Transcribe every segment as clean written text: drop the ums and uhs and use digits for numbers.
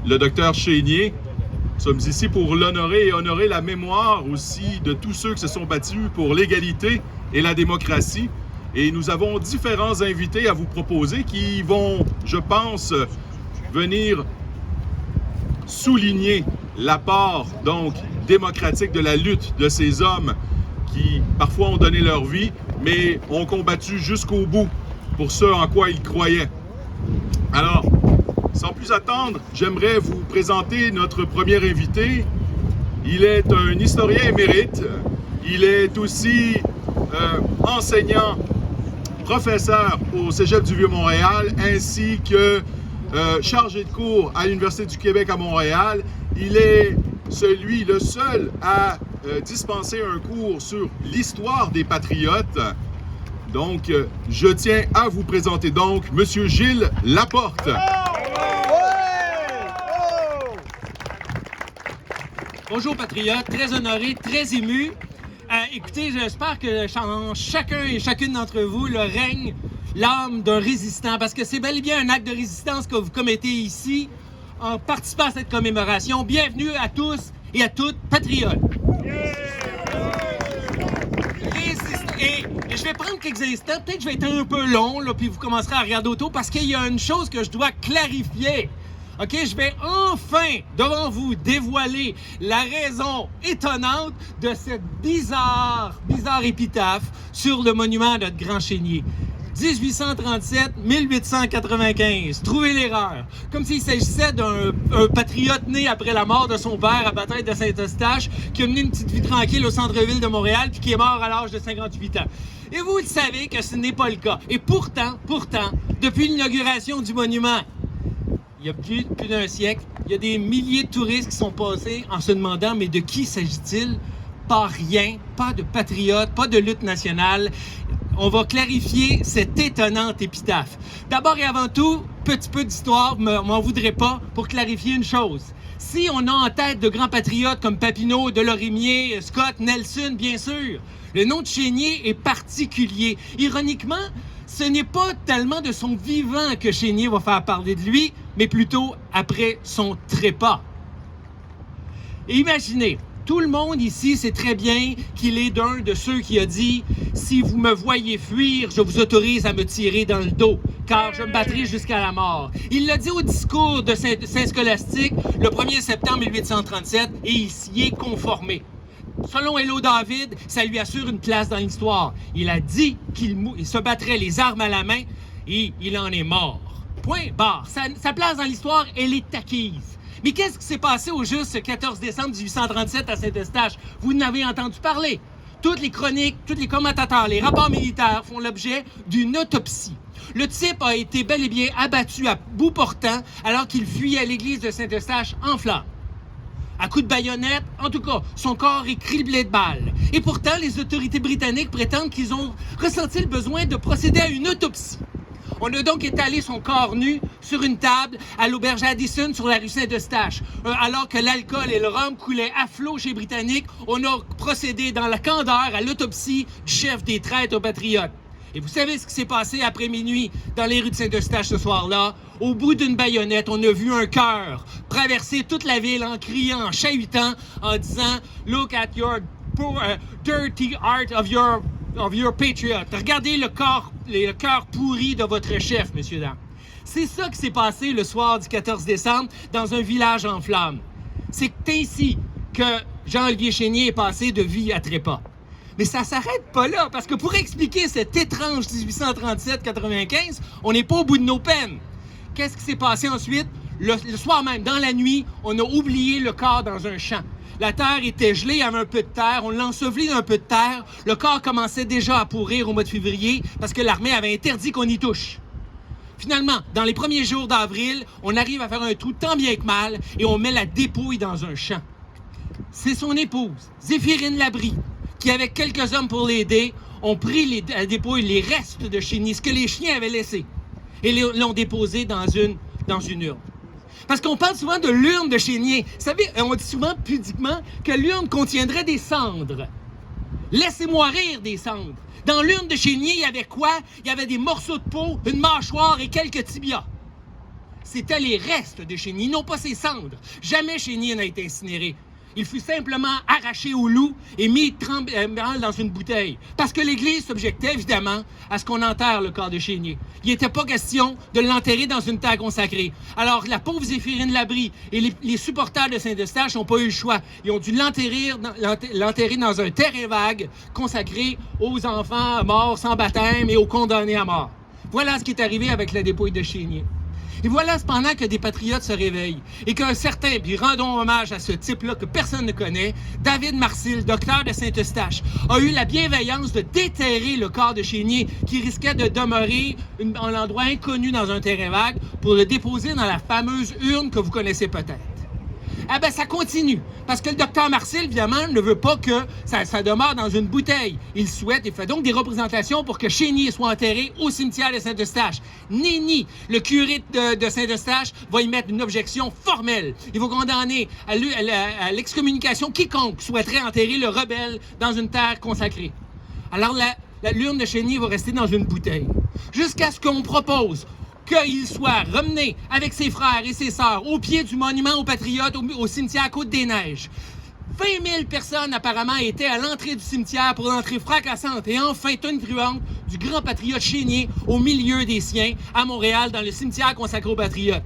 le docteur Chénier. Nous sommes ici pour l'honorer et honorer la mémoire aussi de tous ceux qui se sont battus pour l'égalité et la démocratie. Et nous avons différents invités à vous proposer qui vont, je pense, venir souligner l'apport donc démocratique de la lutte de ces hommes qui parfois ont donné leur vie, mais ont combattu jusqu'au bout pour ce en quoi ils croyaient. Alors, sans plus attendre, j'aimerais vous présenter notre premier invité. Il est un historien émérite. Il est aussi enseignant, professeur au Cégep du Vieux-Montréal, ainsi que chargé de cours à l'Université du Québec à Montréal. Il est le seul à dispenser un cours sur l'histoire des patriotes. Donc, je tiens à vous présenter donc M. Gilles Laporte. Bonjour patriotes, très honoré, très ému. Écoutez, j'espère que en chacun et chacune d'entre vous le règne l'âme d'un résistant, parce que c'est bel et bien un acte de résistance que vous commettez ici en participant à cette commémoration. Bienvenue à tous et à toutes, patriotes. Et je vais prendre quelques instants, peut-être que je vais être un peu long, là, puis vous commencerez à regarder autour, parce qu'il y a une chose que je dois clarifier. OK, je vais enfin, devant vous, dévoiler la raison étonnante de cette bizarre épitaphe sur le monument à notre grand Chénier. 1837-1895. Trouvez l'erreur. Comme s'il s'agissait d'un patriote né après la mort de son père à Bataille de Saint-Eustache, qui a mené une petite vie tranquille au centre-ville de Montréal, puis qui est mort à l'âge de 58 ans. Et vous le savez que ce n'est pas le cas. Et pourtant, depuis l'inauguration du monument, il y a plus d'un siècle, il y a des milliers de touristes qui sont passés en se demandant, mais de qui s'agit-il? Pas rien, pas de patriotes, pas de lutte nationale. On va clarifier cette étonnante épitaphe. D'abord et avant tout, petit peu d'histoire, m'en voudrez pas, pour clarifier une chose. Si on a en tête de grands patriotes comme Papineau, Delorimier, Scott, Nelson, bien sûr, le nom de Chénier est particulier. Ironiquement, ce n'est pas tellement de son vivant que Chénier va faire parler de lui, mais plutôt après son trépas. Et imaginez, tout le monde ici sait très bien qu'il est d'un de ceux qui a dit « Si vous me voyez fuir, je vous autorise à me tirer dans le dos, car je me battrai jusqu'à la mort. » Il l'a dit au discours de Saint-Scolastique le 1er septembre 1837 et il s'y est conformé. Selon Hello David, ça lui assure une place dans l'histoire. Il a dit qu'il se battrait les armes à la main et il en est mort. Point barre. Sa place dans l'histoire, elle est acquise. Mais qu'est-ce qui s'est passé au juste ce 14 décembre 1837 à Saint-Eustache? Vous n'avez entendu parler. Toutes les chroniques, tous les commentateurs, les rapports militaires font l'objet d'une autopsie. Le type a été bel et bien abattu à bout portant alors qu'il fuyait à l'église de Saint-Eustache en flammes. À coups de baïonnette, en tout cas, son corps est criblé de balles. Et pourtant, les autorités britanniques prétendent qu'ils ont ressenti le besoin de procéder à une autopsie. On a donc étalé son corps nu sur une table à l'auberge Addison sur la rue Saint-Eustache. Alors que l'alcool et le rhum coulaient à flot chez les Britanniques, on a procédé dans la candeur à l'autopsie du chef des traîtres patriotes. Et vous savez ce qui s'est passé après minuit dans les rues de Saint-Eustache ce soir-là? Au bout d'une baïonnette, on a vu un cœur traverser toute la ville en criant, en chahutant, en disant « Look at your dirty heart of your patriot. » Regardez le cœur pourri de votre chef, messieurs, dames. C'est ça qui s'est passé le soir du 14 décembre dans un village en flammes. C'est ainsi que Jean-Olivier Chénier est passé de vie à trépas. Mais ça s'arrête pas là, parce que pour expliquer cet étrange 1837-95, on n'est pas au bout de nos peines. Qu'est-ce qui s'est passé ensuite? Le soir même, dans la nuit, on a oublié le corps dans un champ. La terre était gelée, il y avait un peu de terre, on l'a enseveli d'un peu de terre. Le corps commençait déjà à pourrir au mois de février parce que l'armée avait interdit qu'on y touche. Finalement, dans les premiers jours d'avril, on arrive à faire un trou tant bien que mal et on met la dépouille dans un champ. C'est son épouse, Zéphirine Labrie, qui, avec quelques hommes pour l'aider, ont pris la dépouille, les restes de Chénier, ce que les chiens avaient laissé, et l'ont déposé dans une urne. Parce qu'on parle souvent de l'urne de Chénier. Vous savez, on dit souvent pudiquement que l'urne contiendrait des cendres. Laissez-moi rire des cendres. Dans l'urne de Chénier, il y avait quoi? Il y avait des morceaux de peau, une mâchoire et quelques tibias. C'était les restes de Chénier, non pas ses cendres. Jamais Chénier n'a été incinéré. Il fut simplement arraché au loup et mis tremblant dans une bouteille. Parce que l'Église s'objectait évidemment à ce qu'on enterre le corps de Chénier. Il n'était pas question de l'enterrer dans une terre consacrée. Alors la pauvre Zéphirine Labrie et les supporters de Saint-Eustache n'ont pas eu le choix. Ils ont dû l'enterrer dans un terrain vague consacré aux enfants morts sans baptême et aux condamnés à mort. Voilà ce qui est arrivé avec la dépouille de Chénier. Et voilà cependant que des patriotes se réveillent et qu'un certain, puis rendons hommage à ce type-là que personne ne connaît, David Marcil, docteur de Saint-Eustache, a eu la bienveillance de déterrer le corps de Chénier qui risquait de demeurer en endroit inconnu dans un terrain vague pour le déposer dans la fameuse urne que vous connaissez peut-être. Eh bien, ça continue. Parce que le docteur Marcil, évidemment, ne veut pas que ça demeure dans une bouteille. Il souhaite et fait donc des représentations pour que Chénier soit enterré au cimetière de Saint-Eustache. Ni, le curé de Saint-Eustache va y mettre une objection formelle. Il va condamner à l'excommunication quiconque souhaiterait enterrer le rebelle dans une terre consacrée. Alors, l'urne de Chénier va rester dans une bouteille. Jusqu'à ce qu'on propose qu'il soit ramené avec ses frères et ses sœurs au pied du monument aux Patriotes au cimetière Côte-des-Neiges. 20 000 personnes apparemment étaient à l'entrée du cimetière pour l'entrée fracassante et enfin tonitruante du grand patriote Chénier au milieu des siens à Montréal dans le cimetière consacré aux Patriotes.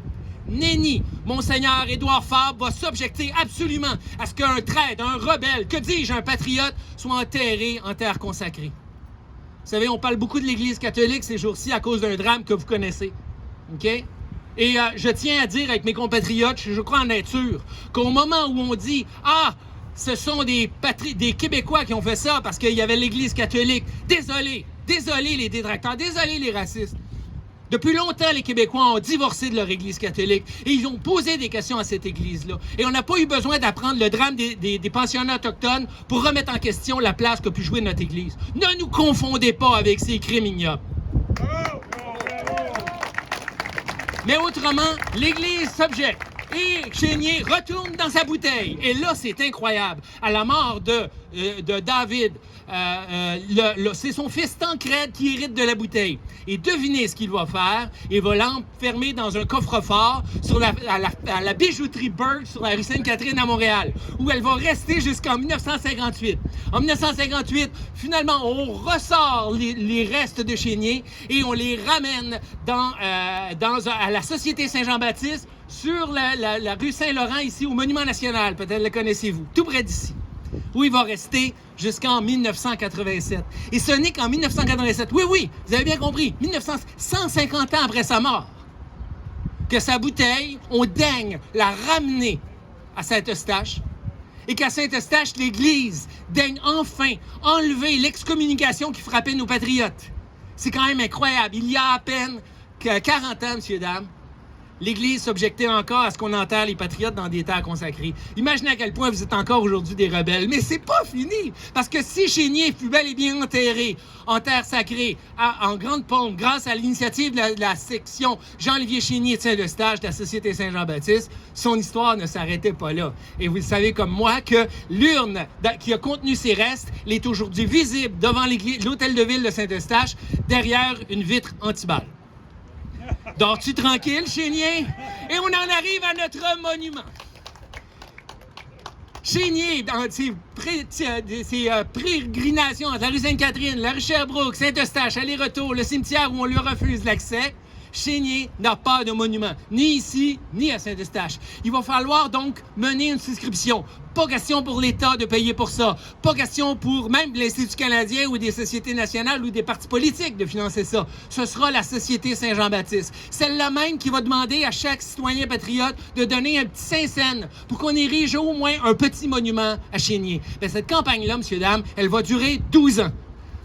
Nenni, Monseigneur Édouard Fabre va s'objecter absolument à ce qu'un traître, un rebelle, que dis-je, un patriote, soit enterré en terre consacrée. Vous savez, on parle beaucoup de l'Église catholique ces jours-ci à cause d'un drame que vous connaissez. OK? Et je tiens à dire avec mes compatriotes, je crois en être sûr, qu'au moment où on dit « Ah, ce sont des Québécois qui ont fait ça parce qu'il y avait l'Église catholique. » Désolé les détracteurs, désolé les racistes. Depuis longtemps, les Québécois ont divorcé de leur Église catholique et ils ont posé des questions à cette Église-là. Et on n'a pas eu besoin d'apprendre le drame des pensionnats autochtones pour remettre en question la place qu'a pu jouer notre Église. Ne nous confondez pas avec ces crimes ignobles. Mais autrement, l'Église s'objecte et Chénier retourne dans sa bouteille. Et là, c'est incroyable. À la mort de David, c'est son fils Tancrède qui hérite de la bouteille. Et devinez ce qu'il va faire. Il va l'enfermer dans un coffre-fort à la bijouterie Burke sur la rue Sainte-Catherine à Montréal, où elle va rester jusqu'en 1958. En 1958, finalement, on ressort les restes de Chénier et on les ramène à la Société Saint-Jean-Baptiste sur la rue Saint-Laurent, ici au Monument National. Peut-être le connaissez-vous, tout près d'ici, où il va rester jusqu'en 1987. Et ce n'est qu'en 1987, oui, vous avez bien compris, 150 ans après sa mort, que sa bouteille, on daigne la ramener à Saint-Eustache, et qu'à Saint-Eustache, l'Église daigne enfin enlever l'excommunication qui frappait nos patriotes. C'est quand même incroyable. Il y a à peine 40 ans, messieurs, dames, l'Église s'objectait encore à ce qu'on enterre les patriotes dans des terres consacrées. Imaginez à quel point vous êtes encore aujourd'hui des rebelles. Mais c'est pas fini! Parce que si Chénier fut bel et bien enterré en terre sacrée, en grande pompe, grâce à l'initiative de la section Jean-Olivier Chénier de Saint-Eustache de la Société Saint-Jean-Baptiste, son histoire ne s'arrêtait pas là. Et vous le savez comme moi que l'urne qui a contenu ses restes est aujourd'hui visible devant l'hôtel de ville de Saint-Eustache, derrière une vitre anti-balles. Dors-tu tranquille, Chénier? Et on en arrive à notre monument. Chénier, dans ses pérégrinations entre la rue Sainte-Catherine, la rue Sherbrooke, Saint-Eustache, aller-retour, le cimetière où on lui refuse l'accès, Chénier n'a pas de monument, ni ici, ni à Saint-Eustache. Il va falloir donc mener une souscription. Pas question pour l'État de payer pour ça. Pas question pour même l'Institut canadien ou des sociétés nationales ou des partis politiques de financer ça. Ce sera la Société Saint-Jean-Baptiste. Celle-là même qui va demander à chaque citoyen patriote de donner un petit 5 cents pour qu'on érige au moins un petit monument à Chénier. Bien, cette campagne-là, messieurs, dames, elle va durer 12 ans.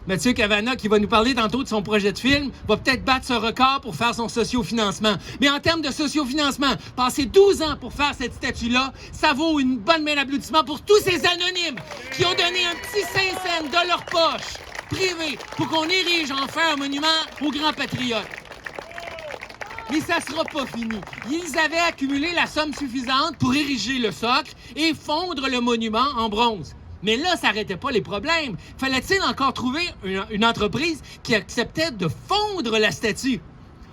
Mathieu Cavana, qui va nous parler tantôt de son projet de film, va peut-être battre ce record pour faire son sociofinancement. Mais en termes de sociofinancement, passer 12 ans pour faire cette statue-là, ça vaut une bonne main d'applaudissement pour tous ces anonymes qui ont donné un petit 5 cents de leur poche privée pour qu'on érige enfin un monument aux grands patriotes. Mais ça sera pas fini. Ils avaient accumulé la somme suffisante pour ériger le socle et fondre le monument en bronze. Mais là, ça n'arrêtait pas les problèmes. Fallait-il encore trouver une entreprise qui acceptait de fondre la statue?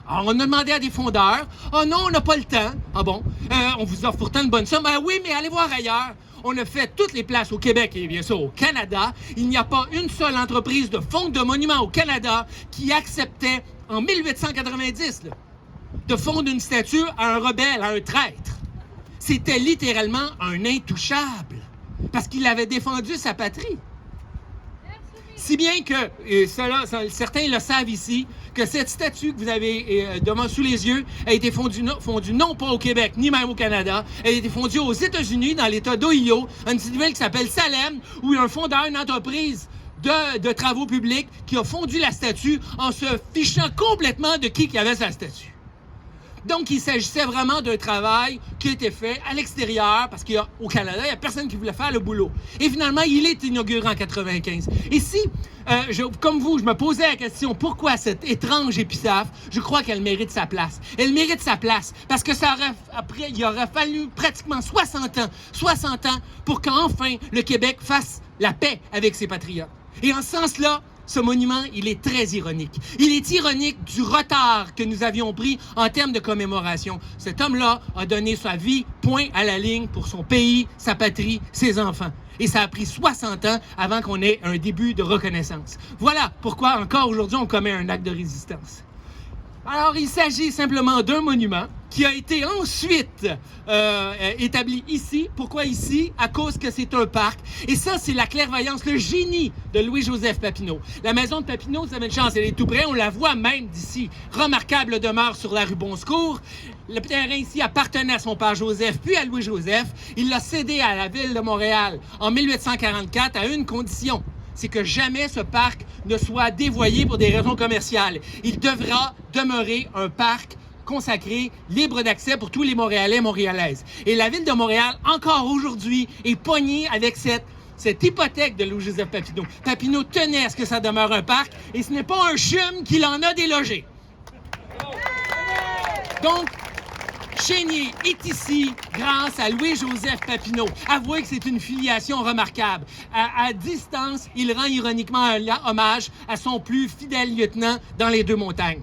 Alors, on a demandé à des fondeurs. Ah non, on n'a pas le temps. Ah bon? On vous offre pourtant une bonne somme. Ah oui, mais allez voir ailleurs. On a fait toutes les places au Québec et bien sûr au Canada. Il n'y a pas une seule entreprise de fonds de monuments au Canada qui acceptait, en 1890, là, de fondre une statue à un rebelle, à un traître. C'était littéralement un intouchable parce qu'il avait défendu sa patrie. Si bien que, et certains le savent ici, que cette statue que vous avez sous les yeux a été fondue non pas au Québec, ni même au Canada, elle a été fondue aux États-Unis, dans l'État d'Ohio, une petite ville qui s'appelle Salem, où il y a un fondeur, une entreprise de travaux publics qui a fondu la statue en se fichant complètement de qui avait sa statue. Donc, il s'agissait vraiment d'un travail qui a été fait à l'extérieur, parce qu'au Canada, il n'y a personne qui voulait faire le boulot. Et finalement, il est inauguré en 95. Et si, comme vous, je me posais la question, pourquoi cette étrange épitaphe? Je crois qu'elle mérite sa place. Elle mérite sa place parce que il aurait fallu pratiquement 60 ans pour qu'enfin le Québec fasse la paix avec ses patriotes. Et en ce sens-là, ce monument, il est très ironique. Il est ironique du retard que nous avions pris en termes de commémoration. Cet homme-là a donné sa vie, point à la ligne, pour son pays, sa patrie, ses enfants. Et ça a pris 60 ans avant qu'on ait un début de reconnaissance. Voilà pourquoi, encore aujourd'hui, on commet un acte de résistance. Alors, il s'agit simplement d'un monument qui a été ensuite établi ici. Pourquoi ici? À cause que c'est un parc. Et ça, c'est la clairvoyance, le génie de Louis-Joseph Papineau. La maison de Papineau, vous avez une chance, elle est tout près. On la voit même d'ici. Remarquable demeure sur la rue Bonsecours. Le terrain ici appartenait à son père Joseph, puis à Louis-Joseph. Il l'a cédé à la ville de Montréal en 1844 à une condition. C'est que jamais ce parc ne soit dévoyé pour des raisons commerciales. Il devra demeurer un parc consacré, libre d'accès pour tous les Montréalais et Montréalaises. Et la ville de Montréal, encore aujourd'hui, est pognée avec cette hypothèque de Louis-Joseph Papineau. Papineau tenait à ce que ça demeure un parc, et ce n'est pas un chum qui l'en a délogé. Donc, Chénier est ici grâce à Louis-Joseph Papineau. Avouez que c'est une filiation remarquable. À distance, il rend ironiquement un hommage à son plus fidèle lieutenant dans les Deux-Montagnes.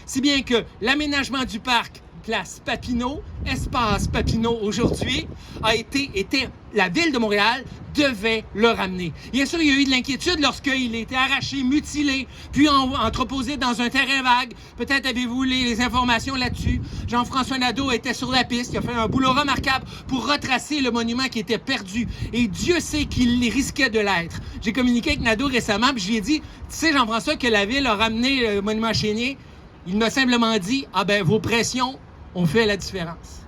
Si bien que l'aménagement du parc, place Papineau, espace Papineau aujourd'hui, la ville de Montréal devait le ramener. Bien sûr, il y a eu de l'inquiétude lorsqu'il a été arraché, mutilé, puis entreposé dans un terrain vague. Peut-être avez-vous les informations là-dessus. Jean-François Nadeau était sur la piste. Il a fait un boulot remarquable pour retracer le monument qui était perdu. Et Dieu sait qu'il risquait de l'être. J'ai communiqué avec Nadeau récemment, puis je lui ai dit, tu sais, Jean-François, que la ville a ramené le monument Chénier. Il m'a simplement dit, vos pressions ont fait la différence.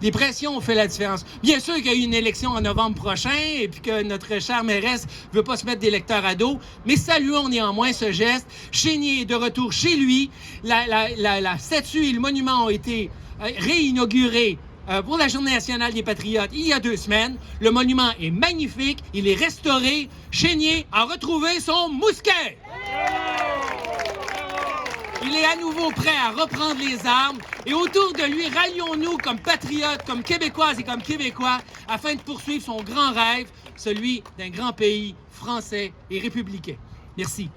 Les pressions ont fait la différence. Bien sûr qu'il y a eu une élection en novembre prochain et puis que notre chère mairesse ne veut pas se mettre d'électeurs à dos, mais saluons néanmoins ce geste. Chénier est de retour chez lui. La statue et le monument ont été réinaugurés pour la Journée nationale des Patriotes il y a 2 semaines. Le monument est magnifique, il est restauré. Chénier a retrouvé son mousquet. Il est à nouveau prêt à reprendre les armes et autour de lui, rallions-nous comme patriotes, comme Québécoises et comme Québécois afin de poursuivre son grand rêve, celui d'un grand pays français et républicain. Merci.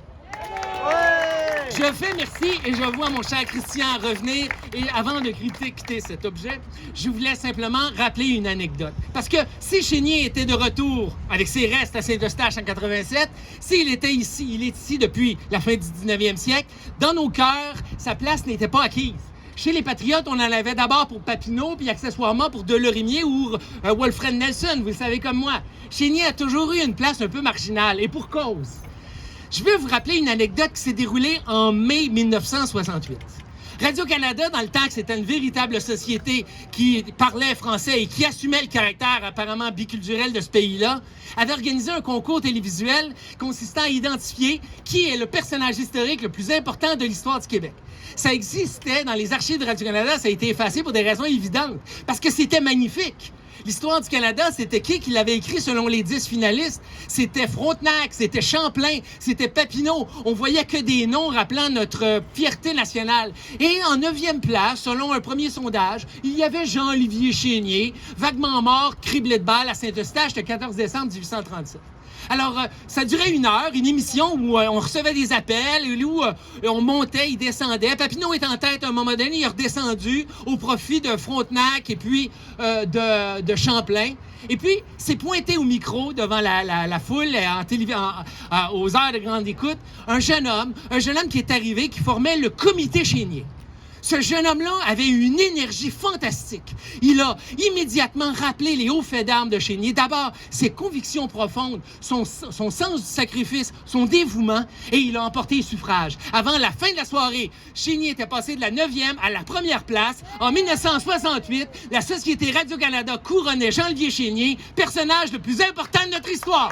Je fais merci et je vois mon cher Christian revenir. Et avant de quitter cet objet, je voulais simplement rappeler une anecdote. Parce que si Chénier était de retour avec ses restes à Saint-Eustache en 87, s'il était ici, il est ici depuis la fin du 19e siècle, dans nos cœurs, sa place n'était pas acquise. Chez les Patriotes, on en avait d'abord pour Papineau, puis accessoirement pour Delorimier ou Wilfred Nelson, vous le savez comme moi. Chénier a toujours eu une place un peu marginale, et pour cause. Je vais vous rappeler une anecdote qui s'est déroulée en mai 1968. Radio-Canada, dans le temps que c'était une véritable société qui parlait français et qui assumait le caractère apparemment biculturel de ce pays-là, avait organisé un concours télévisuel consistant à identifier qui est le personnage historique le plus important de l'histoire du Québec. Ça existait dans les archives de Radio-Canada, ça a été effacé pour des raisons évidentes, parce que c'était magnifique. L'histoire du Canada, c'était qui l'avait écrit selon les 10 finalistes? C'était Frontenac, c'était Champlain, c'était Papineau. On voyait que des noms rappelant notre fierté nationale. Et en 9e place, selon un premier sondage, il y avait Jean-Olivier Chénier, vaguement mort, criblé de balles à Saint-Eustache le 14 décembre 1837. Alors, ça durait 1 heure, une émission où on recevait des appels, où on montait, il descendait. Papineau est en tête à un moment donné, il est redescendu au profit de Frontenac et puis de Champlain. Et puis, s'est pointé au micro devant la foule aux heures de grande écoute, un jeune homme qui est arrivé, qui formait le comité Chénier. Ce jeune homme-là avait une énergie fantastique. Il a immédiatement rappelé les hauts faits d'armes de Chénier. D'abord, ses convictions profondes, son sens du sacrifice, son dévouement, et il a emporté le suffrage. Avant la fin de la soirée, Chénier était passé de la 9e à la 1re place. En 1968, la Société Radio-Canada couronnait Jean-Olivier Chénier, personnage le plus important de notre histoire.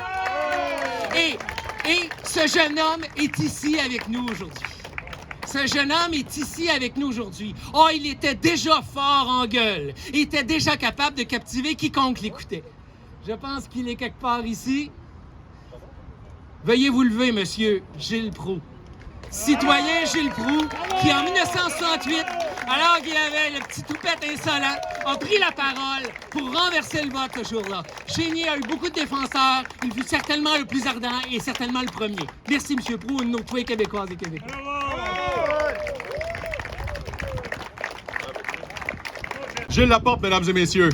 Et ce jeune homme est ici avec nous aujourd'hui. Ce jeune homme est ici avec nous aujourd'hui. Oh, il était déjà fort en gueule. Il était déjà capable de captiver quiconque l'écoutait. Je pense qu'il est quelque part ici. Veuillez vous lever, monsieur Gilles Proulx. Citoyen Gilles Proulx, qui en 1968, alors qu'il avait le petit toupette insolent, a pris la parole pour renverser le vote ce jour-là. Chénier a eu beaucoup de défenseurs. Il fut certainement le plus ardent et certainement le premier. Merci, monsieur Proulx, une autre fois Québécoises et Québécois. Gilles Laporte, mesdames et messieurs.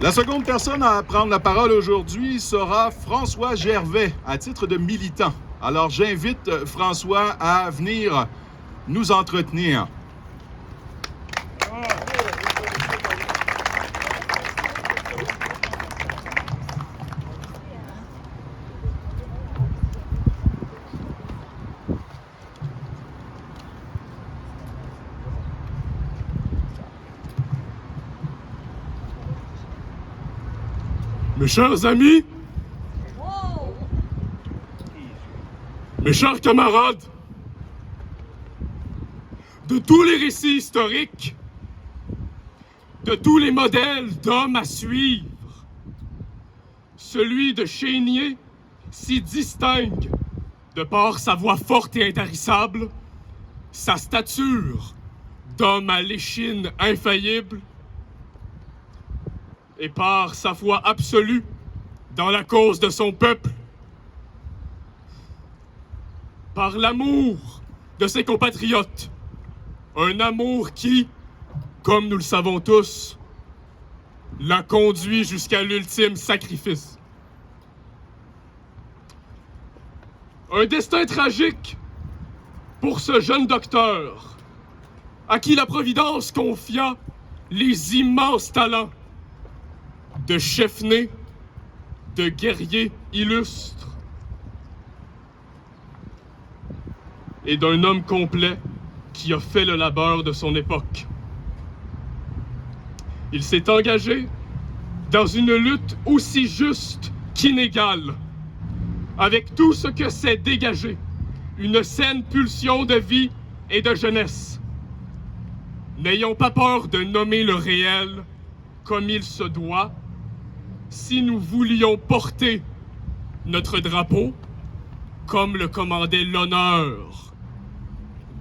La seconde personne à prendre la parole aujourd'hui sera François Gervais, à titre de militant. Alors j'invite François à venir nous entretenir. Mes chers amis, mes chers camarades, de tous les récits historiques, de tous les modèles d'hommes à suivre, celui de Chénier s'y distingue de par sa voix forte et intarissable, sa stature d'homme à l'échine infaillible, et par sa foi absolue dans la cause de son peuple, par l'amour de ses compatriotes, un amour qui, comme nous le savons tous, l'a conduit jusqu'à l'ultime sacrifice. Un destin tragique pour ce jeune docteur à qui la Providence confia les immenses talents de chef-né, de guerrier illustre et d'un homme complet qui a fait le labeur de son époque. Il s'est engagé dans une lutte aussi juste qu'inégale, avec tout ce que c'est dégagé, une saine pulsion de vie et de jeunesse. N'ayons pas peur de nommer le réel comme il se doit, si nous voulions porter notre drapeau comme le commandait l'honneur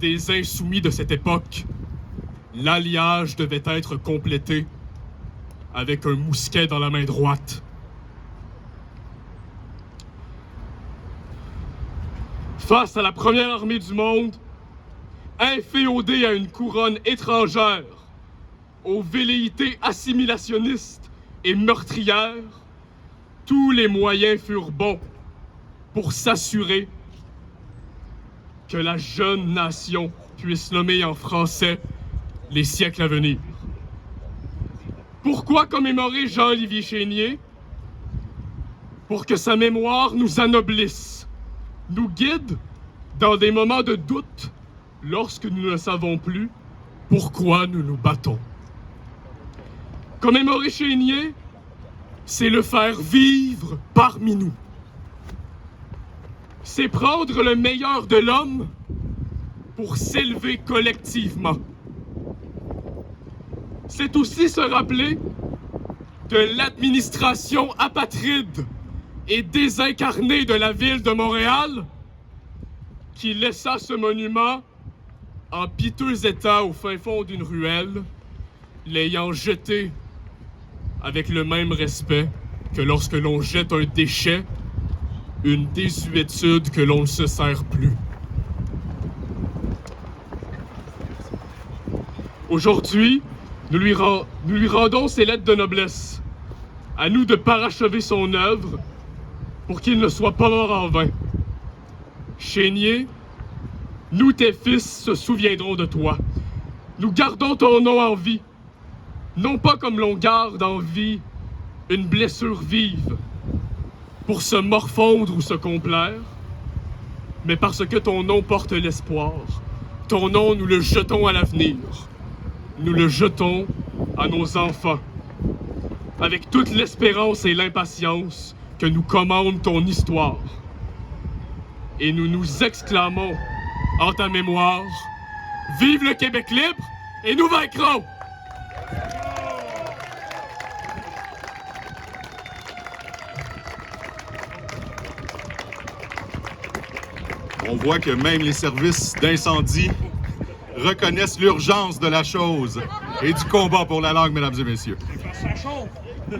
des insoumis de cette époque, l'alliage devait être complété avec un mousquet dans la main droite. Face à la première armée du monde, inféodée à une couronne étrangère, aux velléités assimilationnistes et meurtrières, tous les moyens furent bons pour s'assurer que la jeune nation puisse nommer en français les siècles à venir. Pourquoi commémorer Jean-Olivier Chénier? Pour que sa mémoire nous anoblisse, nous guide dans des moments de doute lorsque nous ne savons plus pourquoi nous nous battons. Commémorer Chénier, c'est le faire vivre parmi nous. C'est prendre le meilleur de l'homme pour s'élever collectivement. C'est aussi se rappeler de l'administration apatride et désincarnée de la ville de Montréal qui laissa ce monument en piteux état au fin fond d'une ruelle, l'ayant jeté avec le même respect que lorsque l'on jette un déchet, une désuétude que l'on ne se sert plus. Aujourd'hui, nous lui rendons ses lettres de noblesse. À nous de parachever son œuvre pour qu'il ne soit pas mort en vain. Chénier, nous, tes fils, se souviendrons de toi. Nous gardons ton nom en vie, non pas comme l'on garde en vie une blessure vive, pour se morfondre ou se complaire, mais parce que ton nom porte l'espoir. Ton nom, nous le jetons à l'avenir. Nous le jetons à nos enfants, avec toute l'espérance et l'impatience que nous commande ton histoire. Et nous nous exclamons en ta mémoire, vive le Québec libre et nous vaincrons! On voit que même les services d'incendie reconnaissent l'urgence de la chose et du combat pour la langue, mesdames et messieurs.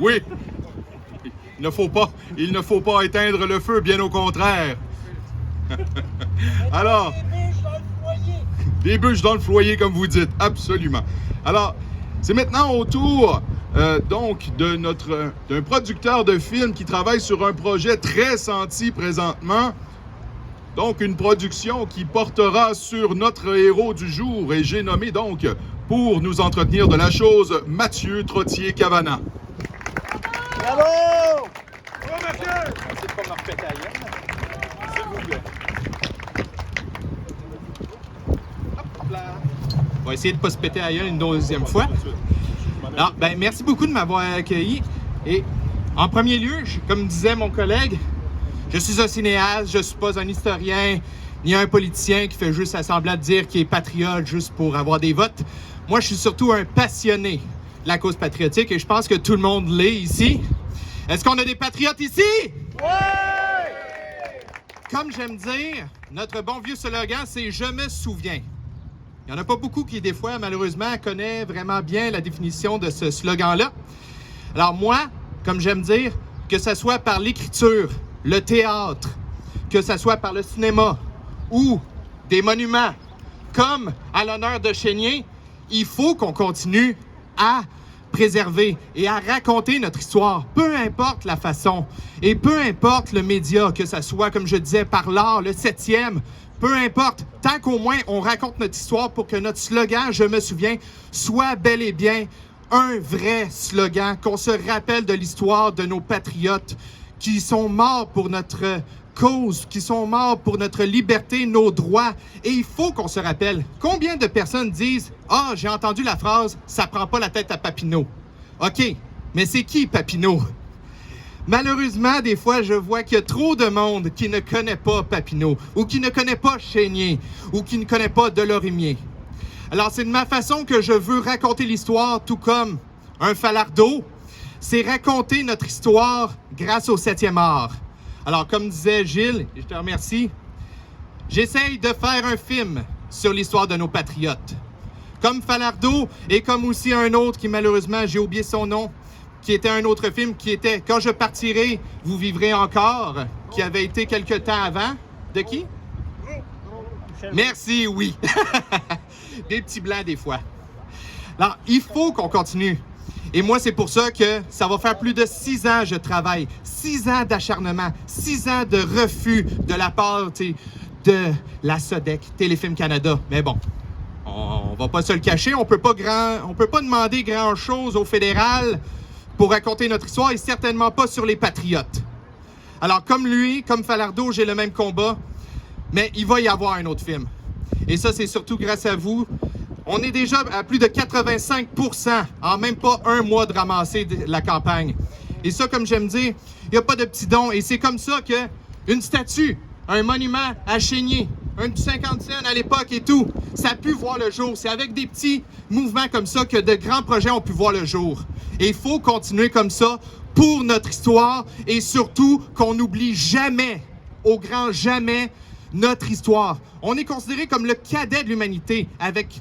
Oui, il ne faut pas éteindre le feu, bien au contraire. Alors, des bûches dans le foyer, comme vous dites, absolument. Alors, c'est maintenant au tour donc d'un producteur de films qui travaille sur un projet très senti présentement. Donc, une production qui portera sur notre héros du jour. Et j'ai nommé donc, pour nous entretenir de la chose, Mathieu Trottier-Cavana. Bravo! Bravo, Mathieu! Merci de pas me répéter à elle. S'il vous plaît. Hop là. On va essayer de ne pas se péter à gueule une deuxième fois. Alors, merci beaucoup de m'avoir accueilli. Et en premier lieu, comme disait mon collègue, je suis un cinéaste, je ne suis pas un historien, ni un politicien qui fait juste semblant de dire qu'il est patriote juste pour avoir des votes. Moi, je suis surtout un passionné de la cause patriotique et je pense que tout le monde l'est ici. Est-ce qu'on a des patriotes ici? Oui! Comme j'aime dire, notre bon vieux slogan, c'est « Je me souviens ». Il n'y en a pas beaucoup qui, des fois, malheureusement, connaissent vraiment bien la définition de ce slogan-là. Alors moi, comme j'aime dire, que ce soit par l'écriture, le théâtre, que ce soit par le cinéma ou des monuments, comme à l'honneur de Chénier, il faut qu'on continue à préserver et à raconter notre histoire, peu importe la façon et peu importe le média, que ce soit, comme je disais, par l'art, le 7e, peu importe, tant qu'au moins on raconte notre histoire pour que notre slogan « Je me souviens » soit bel et bien un vrai slogan, qu'on se rappelle de l'histoire de nos patriotes qui sont morts pour notre cause, qui sont morts pour notre liberté, nos droits. Et il faut qu'on se rappelle, combien de personnes disent « Ah, j'ai entendu la phrase « ça prend pas la tête à Papineau ». OK, mais c'est qui Papineau? Malheureusement, des fois, je vois qu'il y a trop de monde qui ne connaît pas Papineau, ou qui ne connaît pas Chénier, ou qui ne connaît pas Delorimier. Alors, c'est de ma façon que je veux raconter l'histoire, tout comme un Falardeau. C'est raconter notre histoire grâce au 7e art. Alors, comme disait Gilles, et je te remercie, j'essaye de faire un film sur l'histoire de nos patriotes. Comme Falardeau et comme aussi un autre qui, malheureusement, j'ai oublié son nom, qui était un autre film qui était « Quand je partirai, vous vivrez encore », qui avait été quelque temps avant. De qui? Merci, oui. Des petits blancs des fois. Alors, il faut qu'on continue. Et moi, c'est pour ça que ça va faire plus de 6 ans que je travaille. 6 ans d'acharnement, 6 ans de refus de la part de la SODEC, Téléfilm Canada. Mais bon, on va pas se le cacher, on peut pas demander grand-chose au fédéral pour raconter notre histoire et certainement pas sur les patriotes. Alors, comme lui, comme Falardeau, j'ai le même combat, mais il va y avoir un autre film. Et ça, c'est surtout grâce à vous. On est déjà à plus de 85% en même pas un mois de ramasser la campagne. Et ça, comme j'aime dire, il n'y a pas de petits dons. Et c'est comme ça qu'une statue, un monument à Chénier, un du 50 cents à l'époque et tout, ça a pu voir le jour. C'est avec des petits mouvements comme ça que de grands projets ont pu voir le jour. Et il faut continuer comme ça pour notre histoire et surtout qu'on n'oublie jamais, au grand jamais, notre histoire. On est considéré comme le cadet de l'humanité avec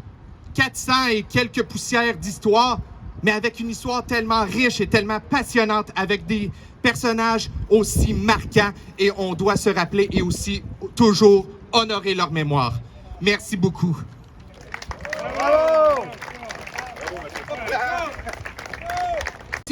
400 et quelques poussières d'histoire. mais avec une histoire tellement riche et tellement passionnante, avec des personnages aussi marquants, et on doit se rappeler et aussi toujours honorer leur mémoire. Merci beaucoup.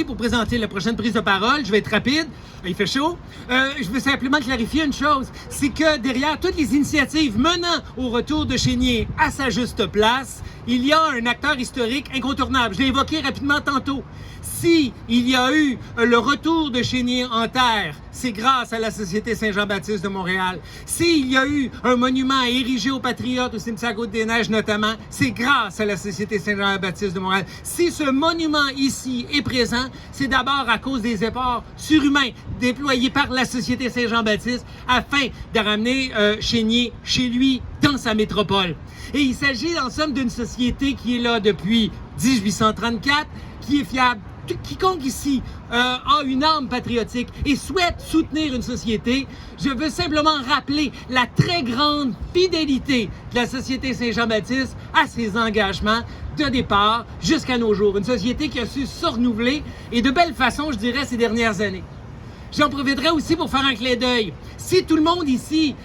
Pour présenter la prochaine prise de parole, je vais être rapide, il fait chaud. Je veux simplement clarifier une chose, c'est que derrière toutes les initiatives menant au retour de Chénier à sa juste place, il y a un acteur historique incontournable. Je l'ai évoqué rapidement tantôt. Si il y a eu le retour de Chénier en terre, c'est grâce à la Société Saint-Jean-Baptiste de Montréal. S'il y a eu un monument érigé aux Patriotes au cimetière Côte-des-Neiges notamment, c'est grâce à la Société Saint-Jean-Baptiste de Montréal. Si ce monument ici est présent, c'est d'abord à cause des efforts surhumains déployés par la Société Saint-Jean-Baptiste afin de ramener Chénier chez lui dans sa métropole. Et il s'agit en somme d'une société qui est là depuis 1834, qui est fiable. Quiconque ici a une âme patriotique et souhaite soutenir une société, je veux simplement rappeler la très grande fidélité de la Société Saint-Jean-Baptiste à ses engagements de départ jusqu'à nos jours. Une société qui a su se renouveler et de belle façon, je dirais, ces dernières années. J'en profiterai aussi pour faire un clin d'œil. Si tout le monde ici,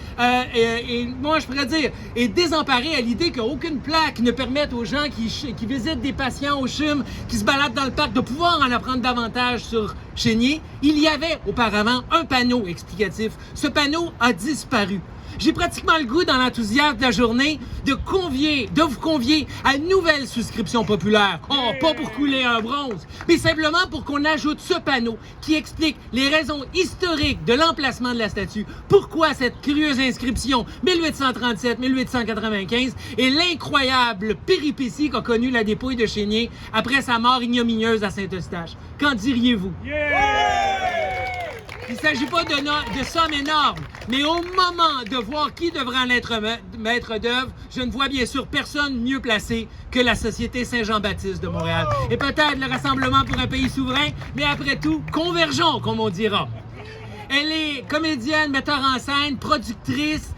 moi je pourrais dire, est désemparé à l'idée qu'aucune plaque ne permette aux gens qui visitent des patients au CHUM, qui se baladent dans le parc, de pouvoir en apprendre davantage sur Chénier, il y avait auparavant un panneau explicatif. Ce panneau a disparu. J'ai pratiquement le goût, dans l'enthousiasme de la journée, de vous convier à une nouvelle souscription populaire. Oh, pas pour couler un bronze, mais simplement pour qu'on ajoute ce panneau qui explique les raisons historiques de l'emplacement de la statue, pourquoi cette curieuse inscription 1837-1895 et l'incroyable péripétie qu'a connue la dépouille de Chénier après sa mort ignominieuse à Saint-Eustache. Qu'en diriez-vous? Il ne s'agit pas de sommes énormes, mais au moment de voir qui devra en être maître d'œuvre, je ne vois bien sûr personne mieux placé que la Société Saint-Jean-Baptiste de Montréal. Et peut-être le Rassemblement pour un pays souverain, mais après tout, convergeons, comme on dira. Elle est comédienne, metteur en scène, productrice.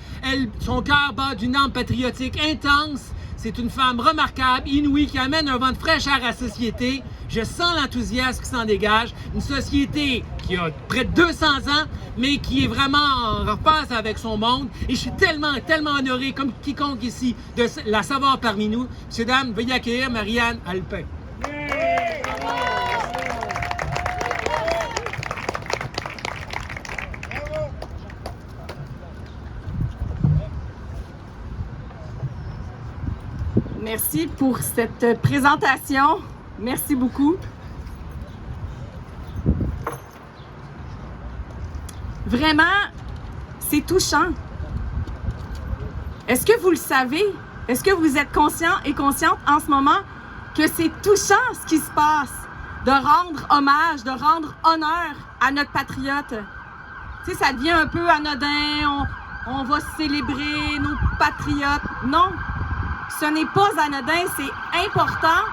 Son cœur bat d'une âme patriotique intense. C'est une femme remarquable, inouïe, qui amène un vent de fraîcheur à la société. Je sens l'enthousiasme qui s'en dégage. Une société qui a près de 200 ans, mais qui est vraiment en repasse avec son monde. Et je suis tellement honoré, comme quiconque ici, de la savoir parmi nous. Messieurs, dames, veuillez accueillir Marianne Alpin. Merci pour cette présentation. Merci beaucoup. Vraiment, c'est touchant. Est-ce que vous le savez? Est-ce que vous êtes conscient et consciente en ce moment que c'est touchant ce qui se passe? De rendre hommage, de rendre honneur à notre patriote. Tu sais, ça devient un peu anodin, on va célébrer nos patriotes. Non, ce n'est pas anodin, c'est important.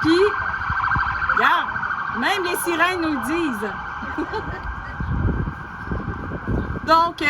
Puis, regarde, même les sirènes nous le disent. Donc,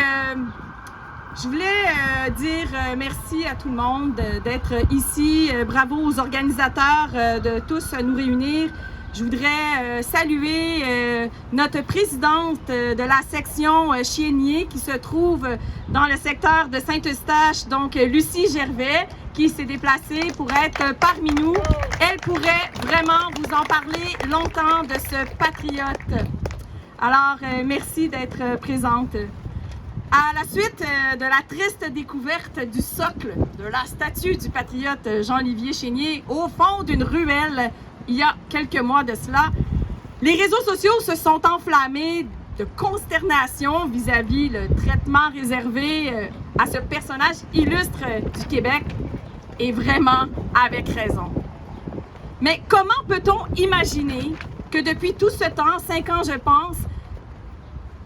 je voulais dire merci à tout le monde d'être ici. Bravo aux organisateurs de tous nous réunir. Je voudrais saluer notre présidente de la section Chénier qui se trouve dans le secteur de Saint-Eustache, donc Lucie Gervais, qui s'est déplacée pour être parmi nous. Elle pourrait vraiment vous en parler longtemps de ce patriote. Alors, merci d'être présente. À la suite de la triste découverte du socle de la statue du patriote Jean-Olivier Chénier au fond d'une ruelle il y a quelques mois de cela, les réseaux sociaux se sont enflammés de consternation vis-à-vis le traitement réservé à ce personnage illustre du Québec, et vraiment avec raison. Mais comment peut-on imaginer que depuis tout ce temps, 5 ans je pense,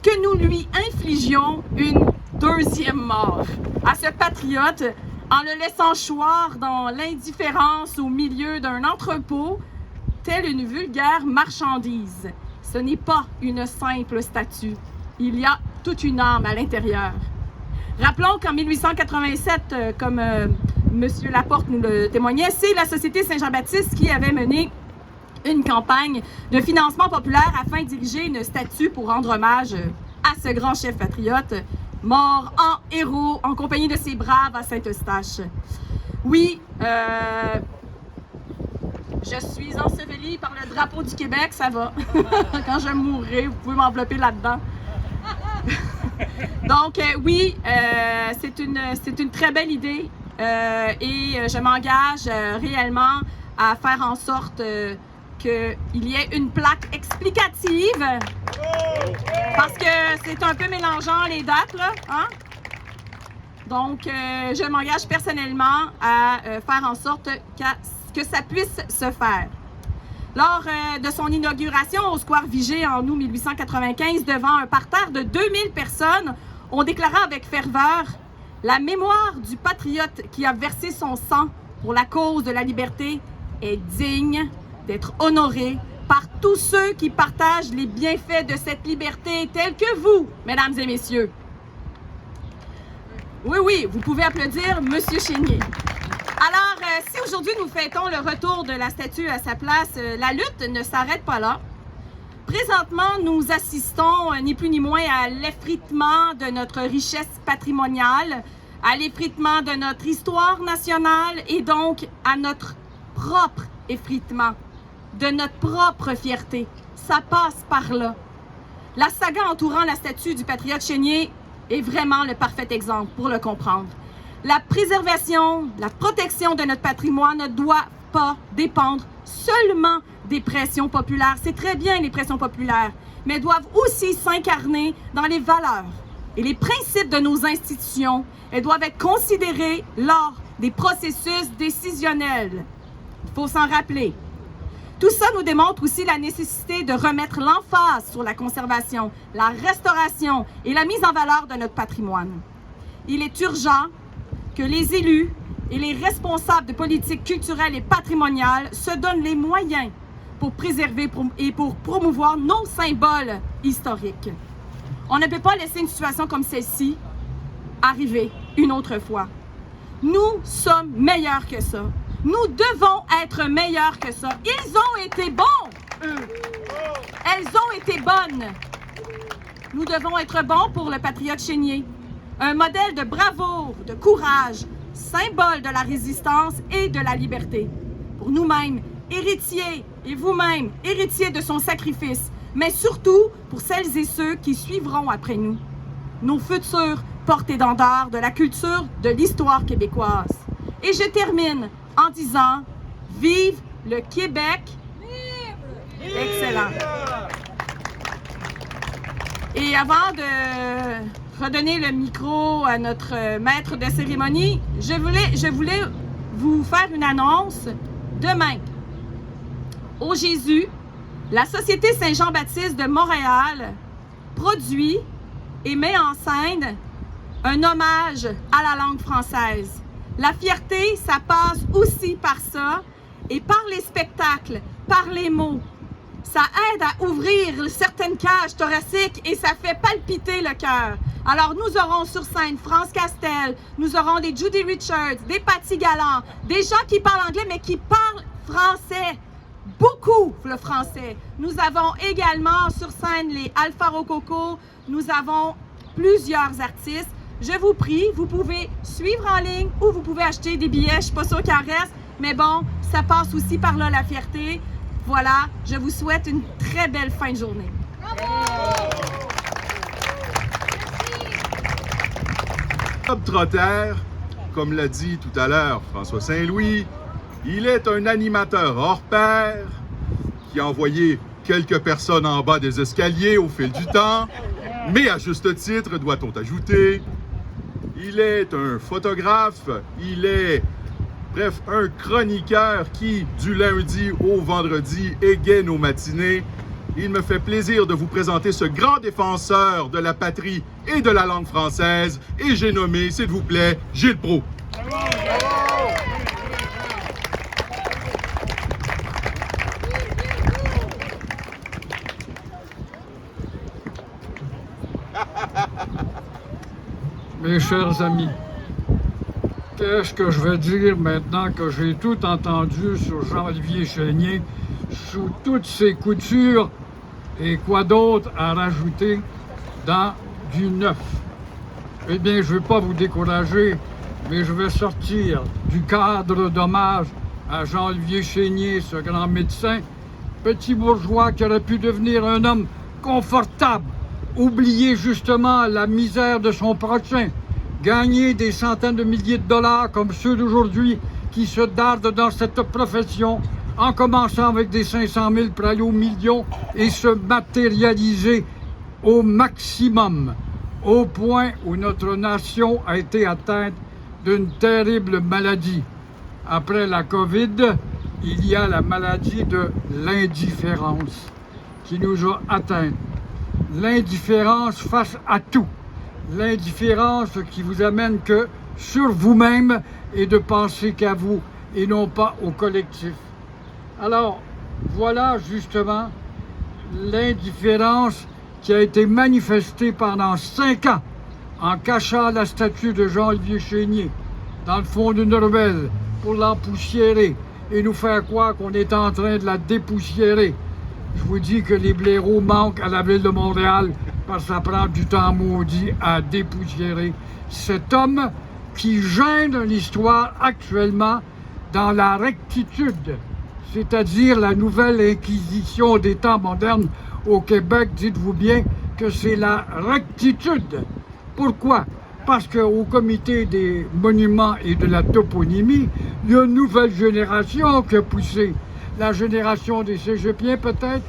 que nous lui infligions une deuxième mort à ce patriote en le laissant choir dans l'indifférence au milieu d'un entrepôt, telle une vulgaire marchandise. Ce n'est pas une simple statue. Il y a toute une âme à l'intérieur. Rappelons qu'en 1887, comme M. Laporte nous le témoignait, c'est la Société Saint-Jean-Baptiste qui avait mené une campagne de financement populaire afin de diriger une statue pour rendre hommage à ce grand chef patriote mort en héros en compagnie de ses braves à Saint-Eustache. Oui, je suis ensevelie par le drapeau du Québec, ça va. Quand je mourrai, vous pouvez m'envelopper là-dedans. Donc, oui, c'est une très belle idée et je m'engage réellement à faire en sorte qu'il y ait une plaque explicative parce que c'est un peu mélangeant les dates, là, hein? Donc, je m'engage personnellement à faire en sorte que ça puisse se faire. Lors de son inauguration au Square Vigée en août 1895, devant un parterre de 2000 personnes, on déclara avec ferveur « La mémoire du patriote qui a versé son sang pour la cause de la liberté est digne d'être honorée par tous ceux qui partagent les bienfaits de cette liberté tels que vous, mesdames et messieurs. » Oui, vous pouvez applaudir Monsieur Chénier. Alors, si aujourd'hui nous fêtons le retour de la statue à sa place, la lutte ne s'arrête pas là. Présentement, nous assistons ni plus ni moins à l'effritement de notre richesse patrimoniale, à l'effritement de notre histoire nationale et donc à notre propre effritement, de notre propre fierté. Ça passe par là. La saga entourant la statue du patriote Chénier est vraiment le parfait exemple pour le comprendre. La préservation, la protection de notre patrimoine ne doit pas dépendre seulement des pressions populaires. C'est très bien les pressions populaires, mais doivent aussi s'incarner dans les valeurs et les principes de nos institutions. Elles doivent être considérées lors des processus décisionnels. Il faut s'en rappeler. Tout ça nous démontre aussi la nécessité de remettre l'emphase sur la conservation, la restauration et la mise en valeur de notre patrimoine. Il est urgent que les élus et les responsables de politique culturelle et patrimoniale se donnent les moyens pour préserver et pour promouvoir nos symboles historiques. On ne peut pas laisser une situation comme celle-ci arriver une autre fois. Nous sommes meilleurs que ça. Nous devons être meilleurs que ça. Ils ont été bons, eux. Elles ont été bonnes. Nous devons être bons pour le patriote Chénier. Un modèle de bravoure, de courage, symbole de la résistance et de la liberté. Pour nous-mêmes, héritiers, et vous-même, héritiers de son sacrifice, mais surtout pour celles et ceux qui suivront après nous. Nos futurs porte-étendards de la culture, de l'histoire québécoise. Et je termine en disant « Vive le Québec! » Excellent. Et avant de redonner le micro à notre maître de cérémonie, je voulais vous faire une annonce. Demain, au Jésus, la Société Saint-Jean-Baptiste de Montréal produit et met en scène un hommage à la langue française. La fierté, ça passe aussi par ça et par les spectacles, par les mots. Ça aide à ouvrir certaines cages thoraciques et ça fait palpiter le cœur. Alors, nous aurons sur scène France Castel, nous aurons des Judy Richards, des Patty Gallant, des gens qui parlent anglais mais qui parlent français. Beaucoup le français. Nous avons également sur scène les Alpha Rococo. Nous avons plusieurs artistes. Je vous prie, vous pouvez suivre en ligne ou vous pouvez acheter des billets. Je ne suis pas sûre qu'il en reste, mais bon, ça passe aussi par là la fierté. Voilà, je vous souhaite une très belle fin de journée. Bob Trotter, comme l'a dit tout à l'heure François Saint-Louis, il est un animateur hors pair qui a envoyé quelques personnes en bas des escaliers au fil du temps, mais à juste titre, doit-on ajouter. Il est un photographe, il est, bref, un chroniqueur qui, du lundi au vendredi, égaye nos matinées. Il me fait plaisir de vous présenter ce grand défenseur de la patrie et de la langue française, et j'ai nommé, s'il vous plaît, Gilles Proulx. Mes chers amis, qu'est-ce que je vais dire maintenant que j'ai tout entendu sur Jean-Olivier Chénier sous toutes ses coutures et quoi d'autre à rajouter dans du neuf. Eh bien, je ne vais pas vous décourager, mais je vais sortir du cadre d'hommage à Jean-Olivier Chénier, ce grand médecin, petit bourgeois qui aurait pu devenir un homme confortable, oublier justement la misère de son prochain, gagner des centaines de milliers de dollars comme ceux d'aujourd'hui qui se dardent dans cette profession, en commençant avec des 500 000 pour aller aux millions et se matérialiser au maximum, au point où notre nation a été atteinte d'une terrible maladie. Après la COVID, il y a la maladie de l'indifférence qui nous a atteints. L'indifférence face à tout. L'indifférence qui vous amène que sur vous-même et de penser qu'à vous et non pas au collectif. Alors, voilà justement l'indifférence qui a été manifestée pendant 5 ans en cachant la statue de Jean-Olivier Chénier dans le fond d'une ruelle pour l'empoussiérer et nous faire croire qu'on est en train de la dépoussiérer. Je vous dis que les blaireaux manquent à la ville de Montréal parce que ça prend du temps maudit à dépoussiérer cet homme qui gêne l'histoire actuellement dans la rectitude, c'est-à-dire la nouvelle inquisition des temps modernes au Québec. Dites-vous bien que c'est la rectitude. Pourquoi? Parce qu'au comité des monuments et de la toponymie, il y a une nouvelle génération qui a poussé. La génération des cégepiens peut-être,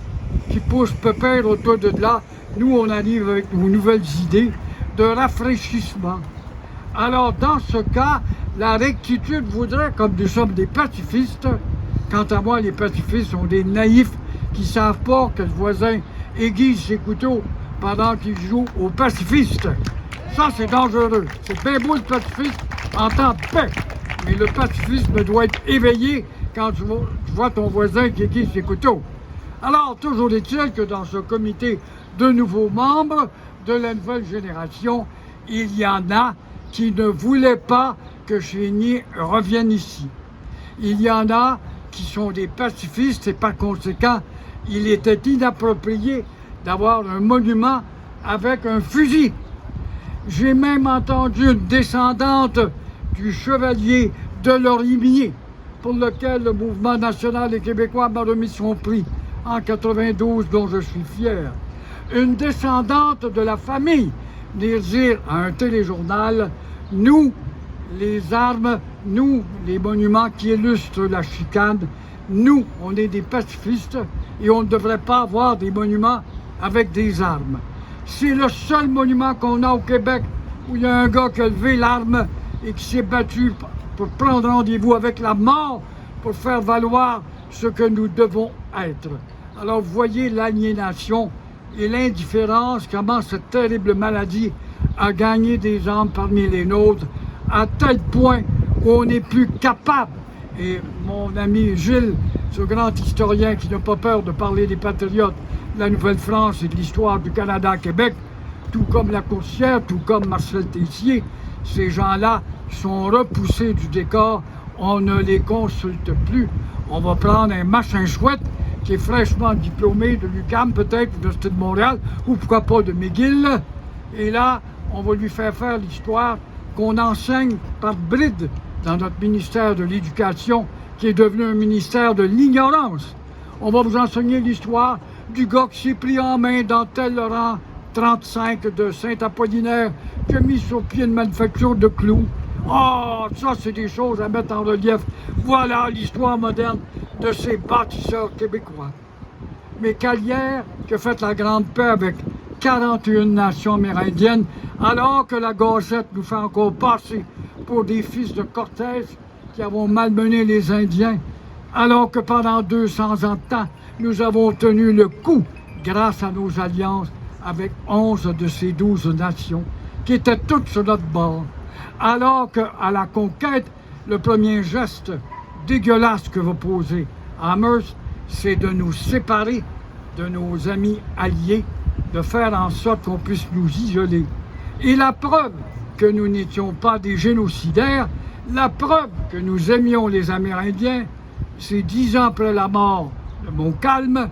qui pousse pépère autour de là. Nous, on arrive avec nos nouvelles idées de rafraîchissement. Alors, dans ce cas, la rectitude voudrait, comme nous sommes des pacifistes, quant à moi, les pacifistes sont des naïfs qui ne savent pas que le voisin aiguise ses couteaux pendant qu'il joue aux pacifistes. Ça, c'est dangereux. C'est bien beau le pacifisme en temps de paix. Mais le pacifisme doit être éveillé quand tu vois ton voisin qui aiguise ses couteaux. Alors, toujours est-il que dans ce comité de nouveaux membres de la nouvelle génération, il y en a qui ne voulaient pas que Chénier revienne ici. Il y en a qui sont des pacifistes et par conséquent, il était inapproprié d'avoir un monument avec un fusil. J'ai même entendu une descendante du chevalier de Lorimier, pour lequel le mouvement national et québécois m'a remis son prix en 92, dont je suis fier. Une descendante de la famille venir dire à un téléjournal, nous, les armes, nous, les monuments qui illustrent la chicane, nous, on est des pacifistes et on ne devrait pas avoir des monuments avec des armes. C'est le seul monument qu'on a au Québec où il y a un gars qui a levé l'arme et qui s'est battu pour prendre rendez-vous avec la mort pour faire valoir ce que nous devons être. Alors vous voyez l'aliénation et l'indifférence, comment cette terrible maladie a gagné des âmes parmi les nôtres, à tel point qu'on n'est plus capable. Et mon ami Gilles, ce grand historien qui n'a pas peur de parler des patriotes de la Nouvelle-France et de l'histoire du Canada-Québec, tout comme Lacourcière, tout comme Marcel Tessier, ces gens-là sont repoussés du décor, on ne les consulte plus. On va prendre un machin chouette qui est fraîchement diplômé de l'UQAM peut-être, ou de l'Université de Montréal, ou pourquoi pas de McGill, et là, on va lui faire l'histoire qu'on enseigne par bride dans notre ministère de l'Éducation, qui est devenu un ministère de l'ignorance. On va vous enseigner l'histoire du gars qui s'est pris en main dans tel rang 35 de Saint-Apollinaire, qui a mis sur pied une manufacture de clous. Oh, ça, c'est des choses à mettre en relief. Voilà l'histoire moderne de ces bâtisseurs québécois. Mais Calière, qui a fait la grande paix avec 41 nations amérindiennes, alors que la gauchette nous fait encore passer pour des fils de Cortés qui avons malmené les Indiens, alors que pendant 200 ans de temps, nous avons tenu le coup grâce à nos alliances avec 11 de ces 12 nations qui étaient toutes sur notre bord. Alors qu'à la conquête, le premier geste dégueulasse que vous posez à Amherst, c'est de nous séparer de nos amis alliés, de faire en sorte qu'on puisse nous isoler. Et la preuve que nous n'étions pas des génocidaires, la preuve que nous aimions les Amérindiens, c'est 10 ans après la mort de Montcalm,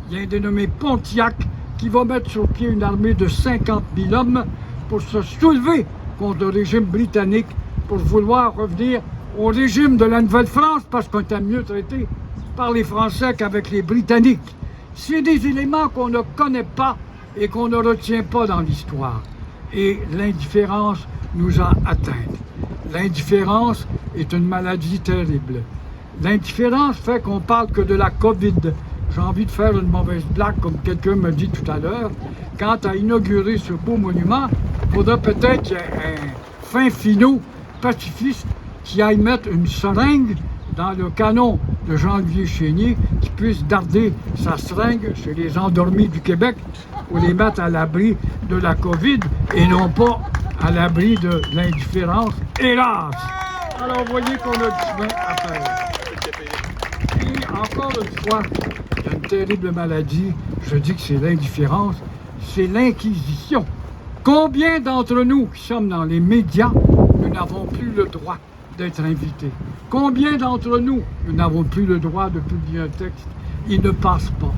il y a un dénommé Pontiac, qui va mettre sur pied une armée de 50 000 hommes pour se soulever contre le régime britannique, pour vouloir revenir au régime de la Nouvelle-France, parce qu'on était mieux traité par les Français qu'avec les Britanniques. C'est des éléments qu'on ne connaît pas et qu'on ne retient pas dans l'histoire. Et l'indifférence nous a atteints. L'indifférence est une maladie terrible. L'indifférence fait qu'on parle que de la COVID. J'ai envie de faire une mauvaise blague, comme quelqu'un m'a dit tout à l'heure. Quant à inaugurer ce beau monument, il faudra peut-être qu'il y ait un fin finot pacifiste qui aille mettre une seringue dans le canon de Jean-Olivier Chénier, qui puisse darder sa seringue chez les endormis du Québec pour les mettre à l'abri de la COVID et non pas à l'abri de l'indifférence, hélas! Alors, vous voyez qu'on a du chemin à faire. Et encore une fois, il y a une terrible maladie, je dis que c'est l'indifférence, c'est l'inquisition. Combien d'entre nous qui sommes dans les médias, nous n'avons plus le droit d'être invités? Combien d'entre nous, nous n'avons plus le droit de publier un texte? Il ne passe pas.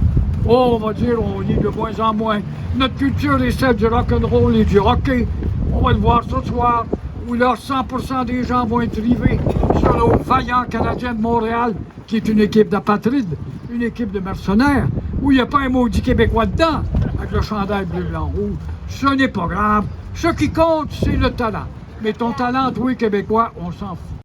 Oh, on va dire, on lit de moins en moins. Notre culture est celle du rock'n'roll et du hockey. On va le voir ce soir, où là, 100% des gens vont être rivés sur nos vaillants Canadiens de Montréal, qui est une équipe d'apatrides, une équipe de mercenaires, où il n'y a pas un maudit Québécois dedans, avec le chandail bleu, blanc, rouge. Ce n'est pas grave. Ce qui compte, c'est le talent. Mais ton talent, toi, Québécois, on s'en fout.